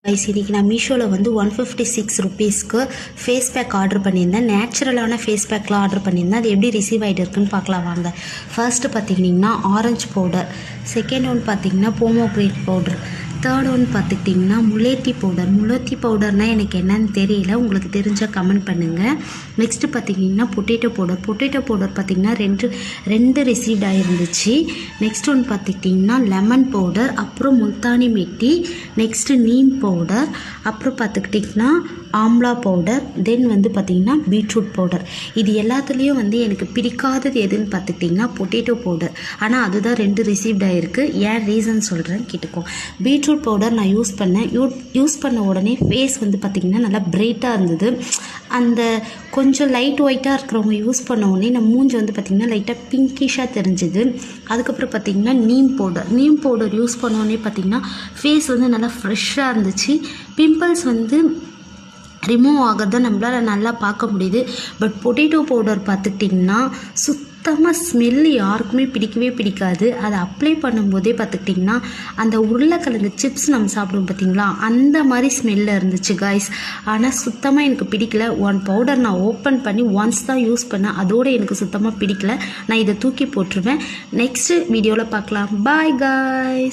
Guys இன்றைக்கி நான் மீஷோவில் வந்து 156 ருபீஸ்க்கு ஃபேஸ் பேக் ஆர்டர் பண்ணியிருந்தேன். நேச்சுரலான ஃபேஸ் பேக்லாம் ஆர்டர் பண்ணியிருந்தேன். அது எப்படி ரிசீவ் ஆகிட்டு இருக்குன்னு பார்க்கலாம் வாங்க. ஃபர்ஸ்ட்டு பார்த்திங்கன்னா ஆரஞ்சு பவுடர், செகண்ட் ஒன் பார்த்திங்கன்னா போமோக்ரேட் பவுடர், தேர்ட் ஒன் பார்த்துக்கிட்டிங்கன்னா முலேத்தி பவுடர். முலேத்தி பவுடர்னால் எனக்கு என்னன்னு தெரியல, உங்களுக்கு தெரிஞ்சால் கமெண்ட் பண்ணுங்கள். நெக்ஸ்ட்டு பார்த்திங்கன்னா பொட்டேட்டோ பவுடர் பார்த்திங்கன்னா ரெண்டு ரிசீவ்ட் ஆகிருந்துச்சு. நெக்ஸ்ட் ஒன் பார்த்துக்கிட்டிங்கன்னா லெமன் பவுடர், அப்புறம் முல்தானி மெட்டி, நெக்ஸ்ட்டு நீம் பவுடர், அப்புறம் பார்த்துக்கிட்டிங்கன்னா ஆம்லா பவுடர், தென் வந்து பார்த்திங்கன்னா பீட்ரூட் பவுடர். இது எல்லாத்துலேயும் வந்து எனக்கு பிடிக்காதது எதுன்னு பார்த்துக்கிட்டிங்கன்னா பொட்டேட்டோ பவுடர். ஆனால் அதுதான் 2 ரிசீவ்ட் ஆகிருக்கு. ஏன் ரீசன் சொல்கிறேன் கேட்டுக்கோ. பீட்ரூட் பவுடர் நான் யூஸ் பண்ண உடனே ஃபேஸ் வந்து பார்த்திங்கன்னா நல்லா பிரைட்டாக இருந்தது. அந்த கொஞ்சம் லைட் ஒயிட்டாக இருக்கிறவங்க யூஸ் பண்ண உடனே நம்ம மூஞ்சி வந்து பார்த்திங்கன்னா லைட்டாக பிங்கிஷாக தெரிஞ்சுது. அதுக்கப்புறம் பார்த்திங்கன்னா நீம் பவுடர் யூஸ் பண்ண உடனே பார்த்திங்கன்னா ஃபேஸ் வந்து நல்லா ஃப்ரெஷ்ஷாக இருந்துச்சு. பிம்பிள்ஸ் வந்து ரிமூவ் ஆகிறத நம்மளால் நல்லா பார்க்க முடியுது. பட் பொட்டேட்டோ பவுடர் பார்த்துக்கிட்டிங்கன்னா சுத்தமாக ஸ்மெல்லு யாருக்குமே பிடிக்கவே பிடிக்காது. அதை அப்ளை பண்ணும்போதே பார்த்துக்கிட்டிங்கன்னா அந்த உருளைக்கிழங்கு சிப்ஸ் நம்ம சாப்பிடுவோம் பார்த்திங்களா, அந்த மாதிரி ஸ்மெல்லில் இருந்துச்சு காய்ஸ். ஆனால் சுத்தமாக எனக்கு பிடிக்கல. பவுடர் நான் ஓப்பன் பண்ணி ஒன்ஸ் தான் யூஸ் பண்ணேன், அதோடு எனக்கு சுத்தமாக பிடிக்கல. நான் இதை தூக்கி போட்டுருவேன். நெக்ஸ்ட்டு வீடியோவில் பார்க்கலாம். Bye guys.